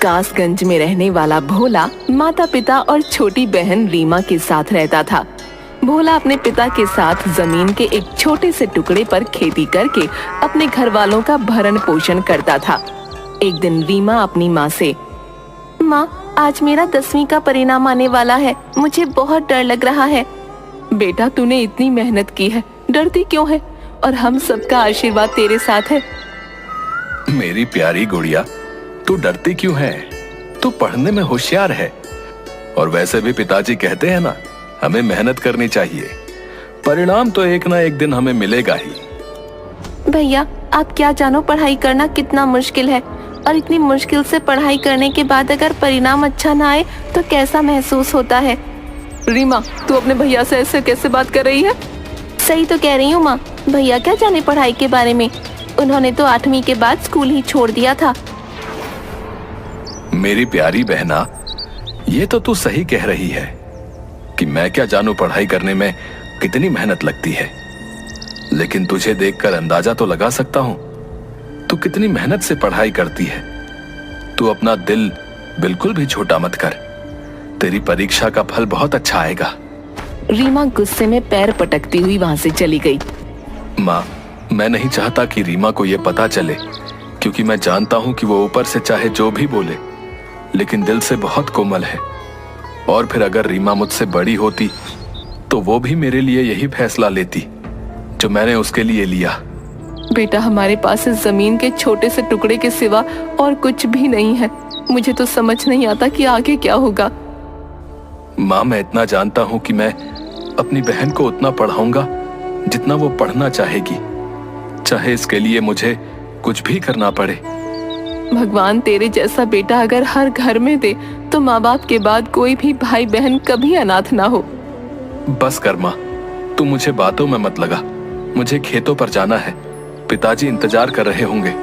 कासगंज में रहने वाला भोला माता पिता और छोटी बहन रीमा के साथ रहता था। भोला अपने पिता के साथ जमीन के एक छोटे से टुकड़े पर खेती करके अपने घर वालों का भरण पोषण करता था। एक दिन रीमा अपनी माँ से, माँ, आज मेरा 10वीं का परिणाम आने वाला है, मुझे बहुत डर लग रहा है। बेटा, तूने इतनी मेहनत की है, डरती क्यों है? और हम सबका आशीर्वाद तेरे साथ है। मेरी प्यारी गुड़िया, तू डरती क्यों है? तू पढ़ने में होशियार है। और वैसे भी पिताजी कहते हैं ना, हमें मेहनत करनी चाहिए। परिणाम तो एक ना एक दिन हमें मिलेगा ही। भैया, आप क्या जानो पढ़ाई करना कितना मुश्किल है, और इतनी मुश्किल से पढ़ाई करने के बाद अगर परिणाम अच्छा ना आए तो कैसा महसूस होता है। रीमा, तू अपने भैया से ऐसे कैसे बात कर रही है? सही तो कह रही हूँ माँ, भैया क्या जाने पढ़ाई के बारे में, उन्होंने तो 8वीं के बाद स्कूल ही छोड़ दिया था। मेरी प्यारी बहना, ये तो तू सही कह रही है कि मैं क्या जानू पढ़ाई करने में कितनी मेहनत लगती है, लेकिन तुझे देखकर अंदाजा तो लगा सकता हूं तू कितनी मेहनत से पढ़ाई करती है। तू अपना दिल बिल्कुल भी छोटा मत कर, तेरी परीक्षा का फल बहुत अच्छा आएगा। रीमा गुस्से में पैर पटकती हुई वहां से चली गई। माँ, मैं नहीं चाहता कि रीमा को यह पता चले, क्योंकि मैं जानता हूं कि वो ऊपर से चाहे जो भी बोले, लेकिन दिल से बहुत कोमल है। और फिर अगर रीमा मुझसे बड़ी होती तो वो भी मेरे लिए यही फैसला लेती जो मैंने उसके लिए लिया। बेटा, हमारे पास इस जमीन के छोटे से टुकड़े के सिवा और कुछ भी नहीं है। मुझे तो समझ नहीं आता कि आगे क्या होगा। माँ, मैं इतना जानता हूँ कि मैं अपनी बहन को उतना पढ़ाऊंगा जितना वो पढ़ना चाहेगी, चाहे इसके लिए मुझे कुछ भी करना पड़े। भगवान तेरे जैसा बेटा अगर हर घर में दे तो माँ बाप के बाद कोई भी भाई बहन कभी अनाथ ना हो। बस कर माँ, तू मुझे बातों में मत लगा। मुझे खेतों पर जाना है, पिताजी इंतजार कर रहे होंगे।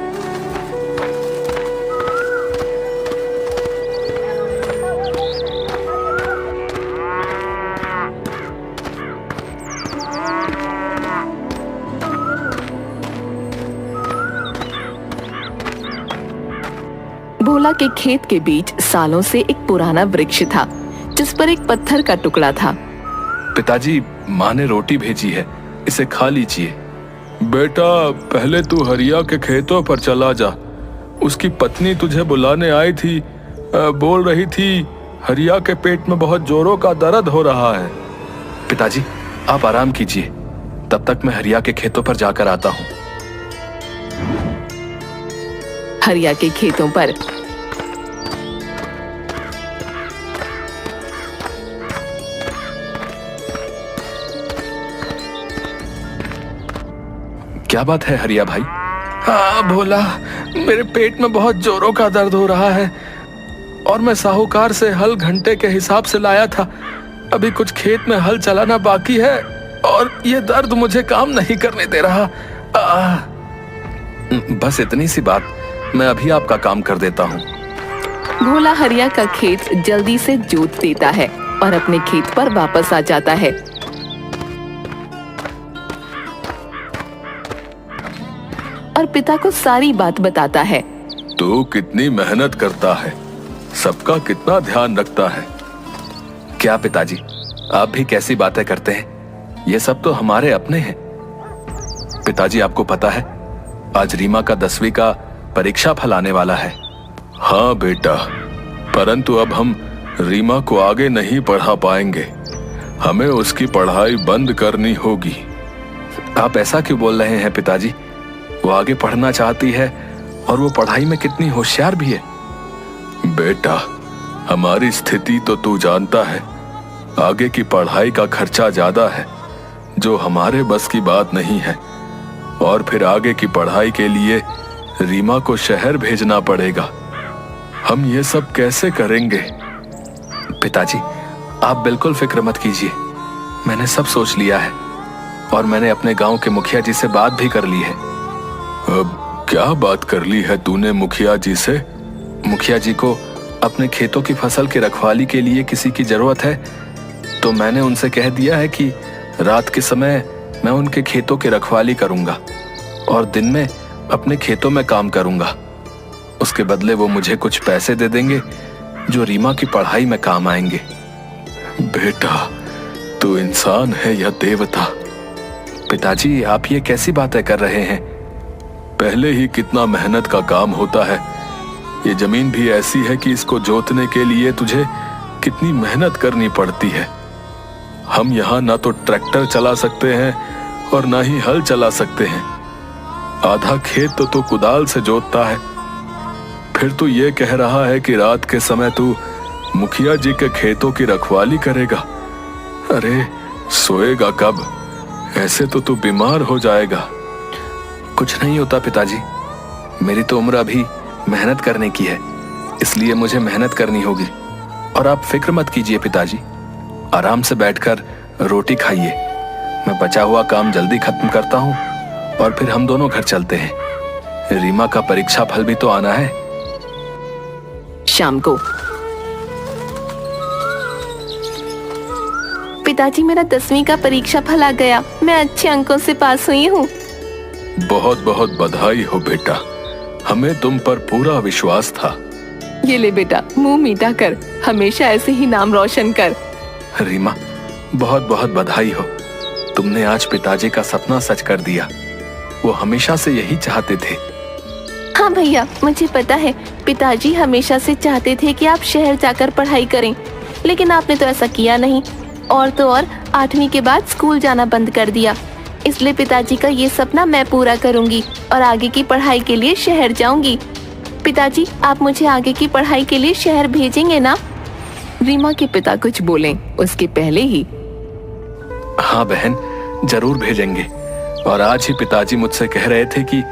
भोला के खेत के बीच सालों से एक पुराना वृक्ष था जिस पर एक पत्थर का टुकड़ा था। पिताजी, माँ ने रोटी भेजी है, इसे खा लीजिए। बेटा, पहले तू हरिया के खेतों पर चला जा। उसकी पत्नी तुझे बुलाने आई थी, बोल रही थी हरिया के पेट में बहुत जोरों का दर्द हो रहा है। पिताजी, आप आराम कीजिए, तब तक मैं हरिया के खेतों पर जाकर आता हूँ। हरिया के खेतों पर क्या बात है हरिया भाई? हाँ भोला, मेरे पेट में बहुत जोरों का दर्द हो रहा है और मैं साहूकार से हल घंटे के हिसाब से लाया था। अभी कुछ खेत में हल चलाना बाकी है और ये दर्द मुझे काम नहीं करने दे रहा। बस इतनी सी बात, मैं अभी आपका काम कर देता हूँ। भोला हरिया का खेत जल्दी से जोत देता है और अपने खेत पर वापस आ जाता है। और पिता को सारी बात बताता है। तू कितनी मेहनत करता है, सबका कितना ध्यान रखता है। क्या पिताजी, आप भी कैसी बातें करते हैं? ये सब तो हमारे अपने हैं। पिताजी, आपको पता है आज रीमा का 10वीं का परीक्षा फल आने वाला है। हाँ बेटा, परंतु अब हम रीमा को आगे नहीं पढ़ा पाएंगे, हमें उसकी पढ़ाई बंद करनी होगी। आप ऐसा क्यों बोल रहे हैं पिताजी? वो आगे पढ़ना चाहती है और वो पढ़ाई में कितनी होशियार भी है। बेटा, हमारी स्थिति तो तू जानता है, आगे की पढ़ाई का खर्चा ज्यादा है जो हमारे बस की बात नहीं है, और फिर आगे की पढ़ाई के लिए रीमा को शहर भेजना पड़ेगा। हम ये सब कैसे करेंगे? पिताजी, आप बिल्कुल फिक्र मत कीजिए, मैंने सब सोच लिया है और मैंने अपने गांव के मुखिया जी से बात भी कर ली है। अब क्या बात कर ली है तूने मुखिया जी से? मुखिया जी को अपने खेतों की फसल की रखवाली के लिए किसी की जरूरत है, तो मैंने उनसे कह दिया है कि रात के समय मैं उनके खेतों की रखवाली करूंगा और दिन में अपने खेतों में काम करूंगा। उसके बदले वो मुझे कुछ पैसे दे देंगे जो रीमा की पढ़ाई में काम आएंगे। बेटा, तू इंसान है या देवता? पिताजी, आप ये कैसी बातें कर रहे हैं? पहले ही कितना मेहनत का काम होता है। ये जमीन भी ऐसी है कि इसको जोतने के लिए तुझे कितनी मेहनत करनी पड़ती है। हम यहाँ ना तो ट्रैक्टर चला सकते हैं और ना ही हल चला सकते हैं। आधा खेत तो तू कुदाल से जोतता है। फिर तू ये कह रहा है कि रात के समय तू मुखिया जी के खेतों की रखवाली करेगा। अरे सोएगा कब? ऐसे तो तू बीमार हो जाएगा। कुछ नहीं होता पिताजी, मेरी तो उम्र अभी मेहनत करने की है, इसलिए मुझे मेहनत करनी होगी। और आप फिक्र मत कीजिए पिताजी, आराम से बैठकर रोटी खाइए। मैं बचा हुआ काम जल्दी खत्म करता हूँ और फिर हम दोनों घर चलते हैं। रीमा का परीक्षा फल भी तो आना है। शाम को पिताजी, मेरा 10वीं का परीक्षा फल आ गया। मैं अच्छे अंकों से पास हुई हूँ। बहुत बहुत बधाई हो बेटा, हमें तुम पर पूरा विश्वास था। ये ले बेटा, मुंह मीठा कर, हमेशा ऐसे ही नाम रोशन कर। रीमा, बहुत बहुत बधाई हो। तुमने आज पिताजी का सपना सच कर दिया। वो हमेशा से यही चाहते थे। हाँ भैया, मुझे पता है पिताजी हमेशा से चाहते थे कि आप शहर जाकर पढ़ाई करें, लेकिन आपने तो ऐसा किया नहीं। और तो और 8वीं के बाद स्कूल जाना बंद कर दिया। इसलिए पिताजी का ये सपना मैं पूरा करूंगी और आगे की पढ़ाई के लिए शहर जाऊंगी। पिताजी, आप मुझे आगे की पढ़ाई के लिए शहर भेजेंगे ना? रीमा के पिता कुछ बोले उसके पहले ही, हाँ बहन, जरूर भेजेंगे। और आज ही पिताजी मुझसे कह रहे थे कि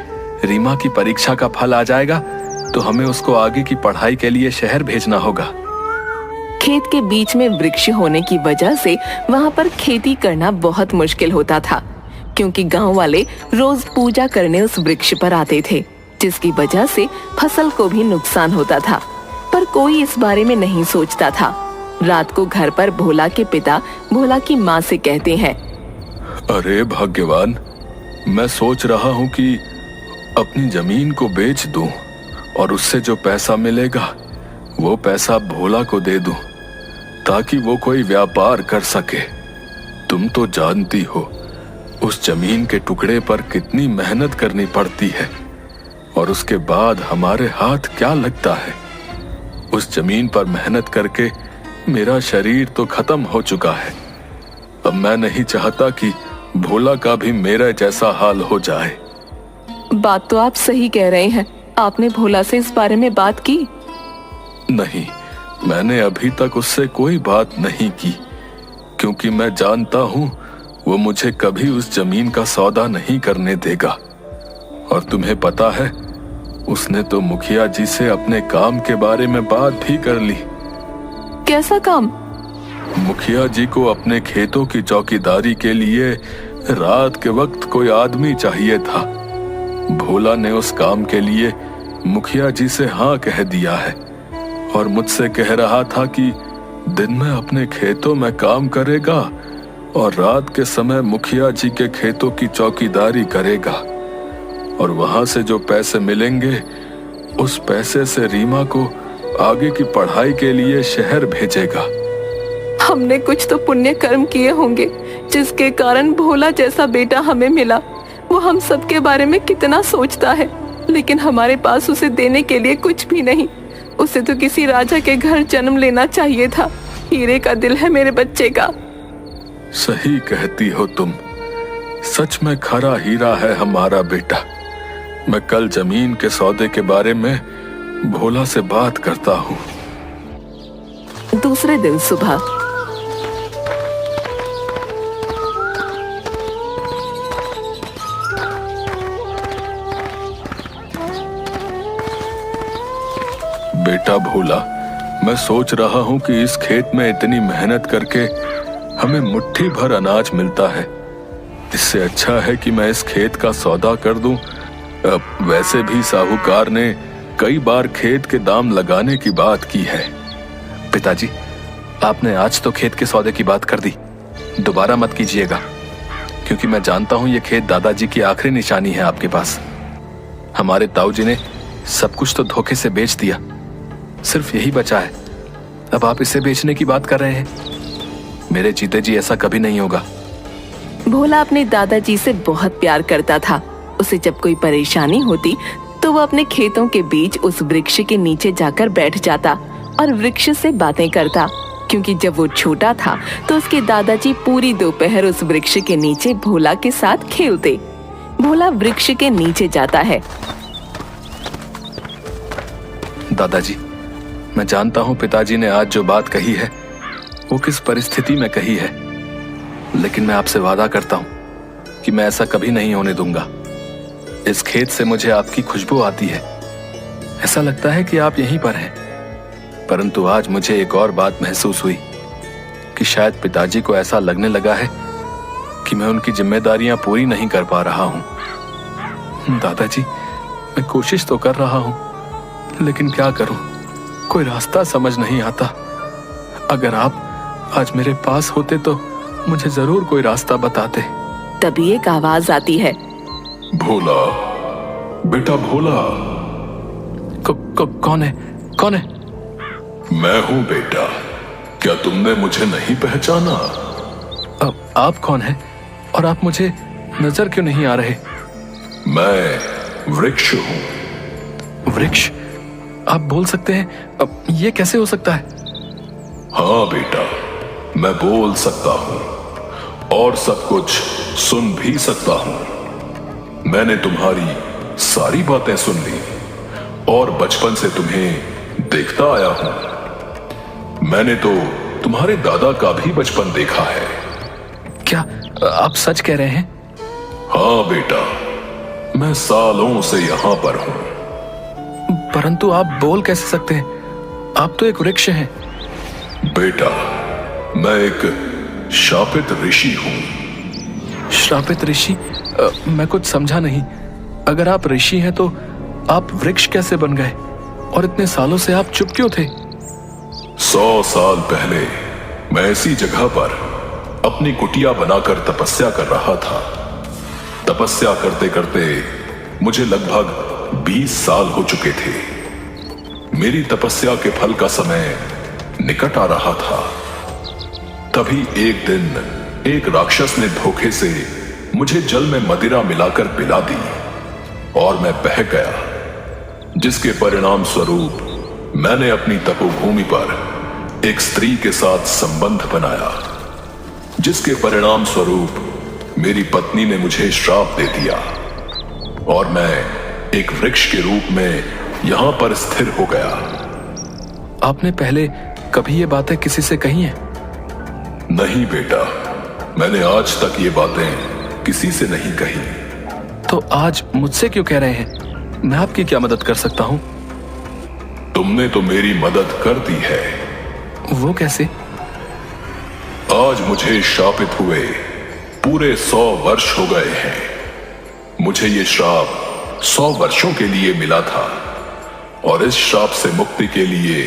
रीमा की परीक्षा का फल आ जाएगा तो हमें उसको आगे की पढ़ाई के लिए शहर भेजना होगा। खेत के बीच में वृक्ष होने की वजह से वहाँ पर खेती करना बहुत मुश्किल होता था, क्योंकि गांव वाले रोज पूजा करने उस वृक्ष पर आते थे, जिसकी वजह से फसल को भी नुकसान होता था। पर कोई इस बारे में नहीं सोचता था। रात को घर पर भोला के पिता भोला की माँ से कहते हैं, अरे भाग्यवान, मैं सोच रहा हूँ कि अपनी जमीन को बेच दूं और उससे जो पैसा मिलेगा वो पैसा भोला को दे दूं, ताकि वो कोई व्यापार कर सके। तुम तो जानती हो उस जमीन के टुकड़े पर कितनी मेहनत करनी पड़ती है और उसके बाद हमारे हाथ क्या लगता है। उस जमीन पर मेहनत करके मेरा शरीर तो खत्म हो चुका है। अब मैं नहीं चाहता कि भोला का भी मेरा जैसा हाल हो जाए। बात तो आप सही कह रहे हैं। आपने भोला से इस बारे में बात की? नहीं, मैंने अभी तक उससे कोई बात नहीं की, क्योंकि मैं जानता हूँ वो मुझे कभी उस जमीन का सौदा नहीं करने देगा। और तुम्हें पता है, उसने तो मुखिया जी से अपने काम के बारे में बात भी कर ली। कैसा काम? मुखिया जी को अपने खेतों की चौकीदारी के लिए रात के वक्त कोई आदमी चाहिए था। भोला ने उस काम के लिए मुखिया जी से हाँ कह दिया है और मुझसे कह रहा था कि दिन में अपने खेतों में काम करेगा और रात के समय मुखिया जी के खेतों की चौकीदारी करेगा, और वहां से जो पैसे मिलेंगे उस पैसे से रीमा को आगे की पढ़ाई के लिए शहर भेजेगा। हमने कुछ तो पुण्य कर्म किए होंगे जिसके कारण भोला जैसा बेटा हमें मिला। वो हम सबके बारे में कितना सोचता है, लेकिन हमारे पास उसे देने के लिए कुछ भी नहीं। उसे तो किसी राजा के घर जन्म लेना चाहिए था। हीरे का दिल है मेरे बच्चे का। सही कहती हो तुम, सच में खरा हीरा है हमारा बेटा। मैं कल जमीन के सौदे के बारे में भोला से बात करता हूँ। दूसरे दिन सुबह बेटा भोला, मैं सोच रहा हूँ कि इस खेत में इतनी मेहनत करके हमें मुट्ठी भर अनाज मिलता है। इससे अच्छा है कि मैं इस खेत का सौदा कर दूं। वैसे भी साहूकार ने कई बार खेत के दाम लगाने की बात की है। पिताजी, आपने आज तो खेत के सौदे की बात कर दी, दोबारा मत कीजिएगा, क्योंकि मैं जानता हूं ये खेत दादाजी की आखिरी निशानी है आपके पास। हमारे ताऊ जी ने सब कुछ तो धोखे से बेच दिया, सिर्फ यही बचा है। अब आप इसे बेचने की बात कर रहे हैं? मेरे जीते जी ऐसा कभी नहीं होगा। भोला अपने दादाजी से बहुत प्यार करता था। उसे जब कोई परेशानी होती तो वो अपने खेतों के बीच उस वृक्ष के नीचे जाकर बैठ जाता और वृक्ष से बातें करता, क्योंकि जब वो छोटा था तो उसके दादाजी पूरी दोपहर उस वृक्ष के नीचे भोला के साथ खेलते। भोला वृक्ष के नीचे जाता है। दादाजी, मैं जानता हूं पिताजी ने आज जो बात कही है वो किस परिस्थिति में कही है, लेकिन मैं आपसे वादा करता हूं कि मैं ऐसा कभी नहीं होने दूंगा। इस खेत से मुझे आपकी खुशबू आती है, ऐसा लगता है कि आप यहीं पर हैं। परंतु आज मुझे एक और बात महसूस हुई कि शायद पिताजी को ऐसा लगने लगा है कि मैं उनकी जिम्मेदारियां पूरी नहीं कर पा रहा हूं। दादाजी, मैं कोशिश तो कर रहा हूं, लेकिन क्या करूं, कोई रास्ता समझ नहीं आता। अगर आप आज मेरे पास होते तो मुझे जरूर कोई रास्ता बताते। तभी एक आवाज आती है, भोला, बेटा भोला। कौन है? कौन है? मैं हूं बेटा, क्या तुमने मुझे नहीं पहचाना? आप कौन हैं और आप मुझे नजर क्यों नहीं आ रहे? मैं वृक्ष हूं। वृक्ष? आप बोल सकते हैं? अब ये कैसे हो सकता है? हाँ बेटा, मैं बोल सकता हूं और सब कुछ सुन भी सकता हूं। मैंने तुम्हारी सारी बातें सुन ली और बचपन से तुम्हें देखता आया हूं। मैंने तो तुम्हारे दादा का भी बचपन देखा है। क्या आप सच कह रहे हैं? हाँ बेटा, मैं सालों से यहां पर हूं। परंतु आप बोल कैसे सकते हैं? आप तो एक वृक्ष हैं। बेटा, मैं एक शापित ऋषि हूं। श्रापित ऋषि? मैं कुछ समझा नहीं। अगर आप ऋषि हैं तो आप वृक्ष कैसे बन गए? और इतने सालों से आप चुप क्यों थे? 100 साल पहले मैं ऐसी जगह पर अपनी कुटिया बनाकर तपस्या कर रहा था। तपस्या करते करते मुझे लगभग 20 साल हो चुके थे। मेरी तपस्या के फल का समय निकट आ रहा था। तभी एक दिन एक राक्षस ने धोखे से मुझे जल में मदिरा मिलाकर पिला दी और मैं बह गया, जिसके परिणाम स्वरूप मैंने अपनी तपोभूमि पर एक स्त्री के साथ संबंध बनाया, जिसके परिणाम स्वरूप मेरी पत्नी ने मुझे श्राप दे दिया और मैं एक वृक्ष के रूप में यहां पर स्थिर हो गया। आपने पहले कभी ये बातें किसी से कही हैं? नहीं बेटा, मैंने आज तक ये बातें किसी से नहीं कही। तो आज मुझसे क्यों कह रहे हैं? मैं आपकी क्या मदद कर सकता हूं? तुमने तो मेरी मदद कर दी है। वो कैसे? आज मुझे शापित हुए पूरे 100 वर्ष हो गए हैं। मुझे ये श्राप 100 वर्षों के लिए मिला था और इस श्राप से मुक्ति के लिए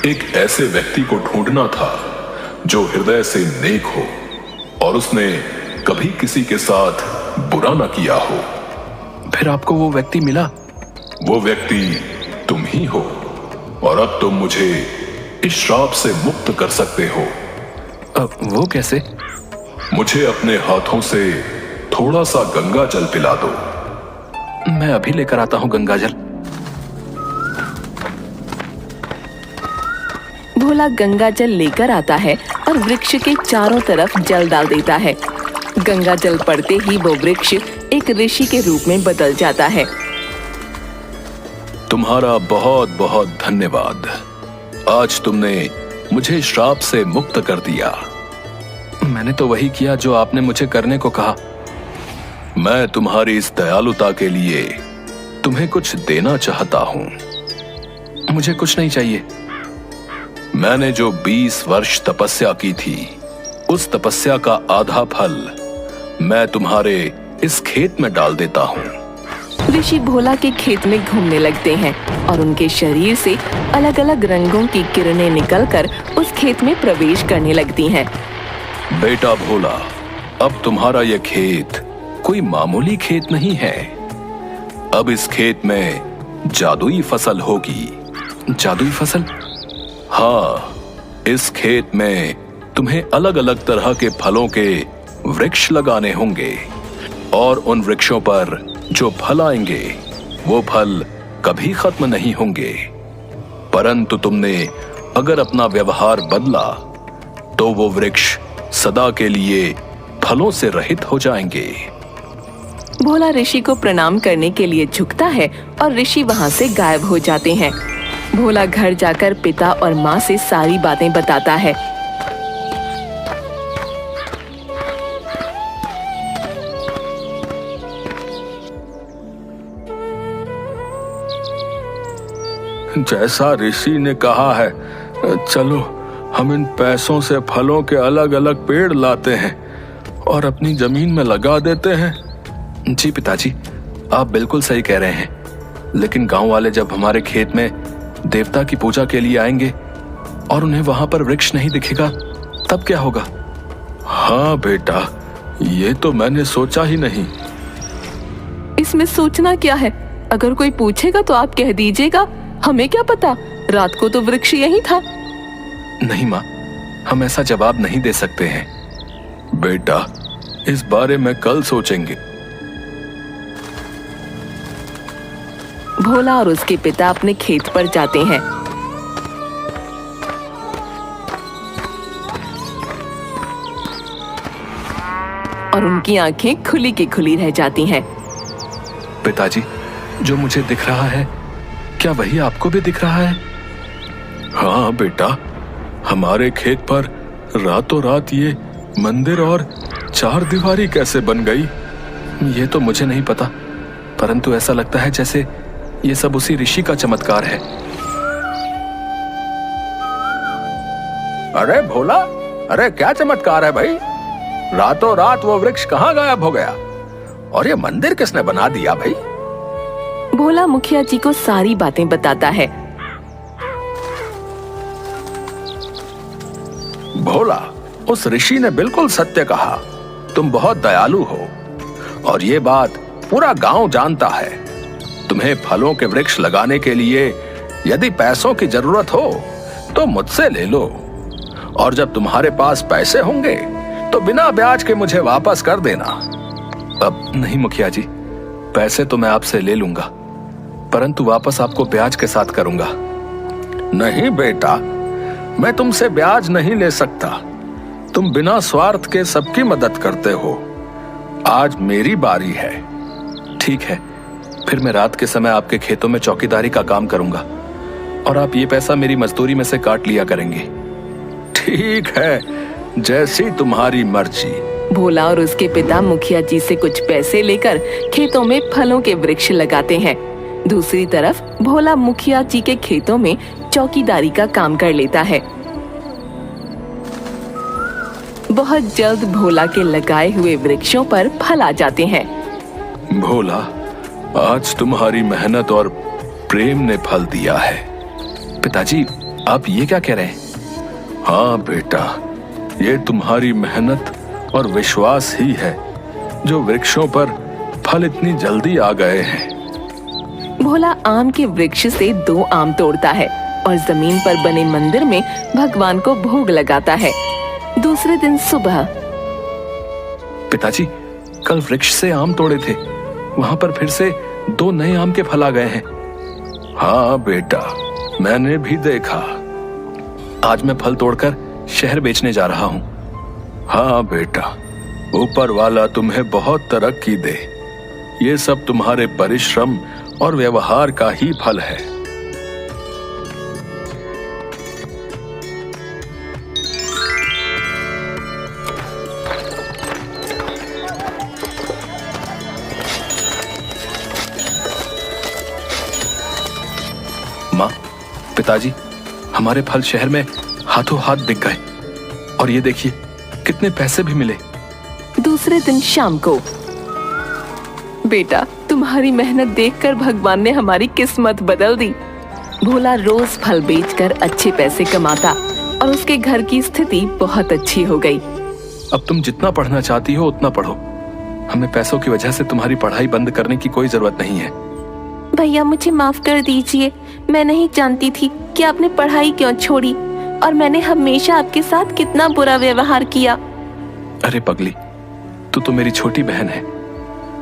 एक ऐसे व्यक्ति को ढूंढना था जो हृदय से नेक हो और उसने कभी किसी के साथ बुरा ना किया हो। फिर आपको वो व्यक्ति मिला? वो व्यक्ति तुम ही हो और अब तुम मुझे इस श्राप से मुक्त कर सकते हो। वो कैसे? मुझे अपने हाथों से थोड़ा सा गंगा जल पिला दो। मैं अभी लेकर आता हूं गंगा जल। भोला गंगा जल लेकर आता है और वृक्ष के चारों तरफ जल डाल देता है। गंगा जल पड़ते ही वो वृक्ष एक ऋषि के रूप में बदल जाता है। तुम्हारा बहुत बहुत धन्यवाद। आज तुमने मुझे श्राप से मुक्त कर दिया। मैंने तो वही किया जो आपने मुझे करने को कहा। मैं तुम्हारी इस दयालुता के लिए तुम्हें कुछ देना चाहता हूं। मुझे कुछ नहीं चाहिए। मैंने जो 20 वर्ष तपस्या की थी, उस तपस्या का आधा फल मैं तुम्हारे इस खेत में डाल देता हूं। ऋषि भोला के खेत में घूमने लगते हैं और उनके शरीर से अलग अलग रंगों की किरणें निकलकर उस खेत में प्रवेश करने लगती हैं। बेटा भोला, अब तुम्हारा यह खेत कोई मामूली खेत नहीं है। अब इस खेत में जादुई फसल होगी। जादुई फसल? हाँ, इस खेत में तुम्हें अलग अलग तरह के फलों के वृक्ष लगाने होंगे और उन वृक्षों पर जो फल आएंगे वो फल कभी खत्म नहीं होंगे। परंतु तुमने अगर अपना व्यवहार बदला तो वो वृक्ष सदा के लिए फलों से रहित हो जाएंगे। भोला ऋषि को प्रणाम करने के लिए झुकता है और ऋषि वहाँ से गायब हो जाते हैं। भोला घर जाकर पिता और माँ से सारी बातें बताता है। जैसा ऋषि ने कहा है, चलो हम इन पैसों से फलों के अलग अलग पेड़ लाते हैं और अपनी जमीन में लगा देते हैं। जी पिताजी, आप बिल्कुल सही कह रहे हैं, लेकिन गांव वाले जब हमारे खेत में देवता की पूजा के लिए आएंगे और उन्हें वहां पर वृक्ष नहीं दिखेगा तब क्या होगा? हाँ बेटा, ये तो मैंने सोचा ही नहीं। इसमें सोचना क्या है? अगर कोई पूछेगा तो आप कह दीजिएगा, हमें क्या पता, रात को तो वृक्ष यही था। नहीं माँ, हम ऐसा जवाब नहीं दे सकते हैं। बेटा, इस बारे में कल सोचेंगे। भोला और उसके पिता अपने खेत पर जाते हैं। और उनकी आंखें खुली की खुली रह जाती हैं। पिताजी, जो मुझे दिख रहा है, क्या वही आपको भी दिख रहा है? हाँ बेटा, हमारे खेत पर रातों रात ये मंदिर और चार दीवारी कैसे बन गई? ये तो मुझे नहीं पता, परंतु ऐसा लगता है जैसे ये सब उसी ऋषि का चमत्कार है। अरे भोला, अरे क्या चमत्कार है भाई? रातों रात वो वृक्ष कहाँ गायब हो गया? और ये मंदिर किसने बना दिया भाई? भोला मुखिया जी को सारी बातें बताता है। भोला, उस ऋषि ने बिल्कुल सत्य कहा। तुम बहुत दयालु हो और ये बात पूरा गांव जानता है। तुम्हें फलों के वृक्ष लगाने के लिए यदि पैसों की जरूरत हो तो मुझसे ले लो, और जब तुम्हारे पास पैसे होंगे तो बिना ब्याज के मुझे वापस कर देना। अब नहीं मुखिया जी, पैसे तो मैं आपसे ले लूंगा, परंतु वापस आपको ब्याज के साथ करूंगा। नहीं बेटा, मैं तुमसे ब्याज नहीं ले सकता। तुम बिना स्वार्थ के सबकी मदद करते हो। आज मेरी बारी है। ठीक है, फिर मैं रात के समय आपके खेतों में चौकीदारी का काम करूंगा और आप ये पैसा मेरी मजदूरी में से काट लिया करेंगे। ठीक है, जैसी तुम्हारी मर्जी। भोला और उसके पिता मुखिया जी से कुछ पैसे लेकर खेतों में फलों के वृक्ष लगाते हैं। दूसरी तरफ भोला मुखिया जी के खेतों में चौकीदारी का काम कर लेता है। बहुत जल्द भोला के लगाए हुए वृक्षों पर फल आ जाते हैं। भोला, आज तुम्हारी मेहनत और प्रेम ने फल दिया है। पिताजी, आप ये क्या कह रहे हैं? हाँ बेटा, ये तुम्हारी मेहनत और विश्वास ही है जो वृक्षों पर फल इतनी जल्दी आ गए हैं। भोला आम के वृक्ष से 2 आम तोड़ता है और जमीन पर बने मंदिर में भगवान को भोग लगाता है। दूसरे दिन सुबह। पिताजी, कल वृक्ष से आम तोड़े थे, वहां पर फिर से 2 नए आम के फल आ गए हैं। हाँ बेटा, मैंने भी देखा। आज मैं फल तोड़कर शहर बेचने जा रहा हूँ। हाँ बेटा, ऊपर वाला तुम्हें बहुत तरक्की दे। ये सब तुम्हारे परिश्रम और व्यवहार का ही फल है। माँ, पिताजी, हमारे फल शहर में हाथों हाथ बिक गए और ये देखिए कितने पैसे भी मिले। दूसरे दिन शाम को। बेटा, तुम्हारी मेहनत देखकर भगवान ने हमारी किस्मत बदल दी। भोला रोज फल बेचकर अच्छे पैसे कमाता और उसके घर की स्थिति बहुत अच्छी हो गई। अब तुम जितना पढ़ना चाहती हो उतना पढ़ो। हमें पैसों की वजह से तुम्हारी पढ़ाई बंद करने की कोई जरूरत नहीं है। भैया मुझे माफ कर दीजिए, मैं नहीं जानती थी कि आपने पढ़ाई क्यों छोड़ी और मैंने हमेशा आपके साथ कितना बुरा व्यवहार किया। अरे पगली, तू मेरी छोटी बहन है।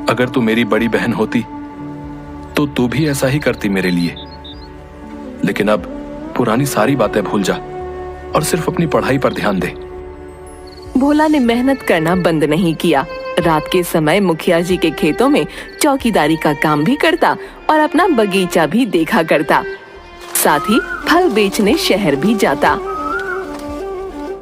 अगर तू मेरी बड़ी बहन होती तो तू भी ऐसा ही करती मेरे लिए। लेकिन अब पुरानी सारी बातें भूल जा और सिर्फ अपनी पढ़ाई पर ध्यान दे। भोला ने मेहनत करना बंद नहीं किया। रात के समय मुखिया जी के खेतों में चौकीदारी का काम भी करता और अपना बगीचा भी देखा करता। साथ ही फल बेचने शहर भी जाता।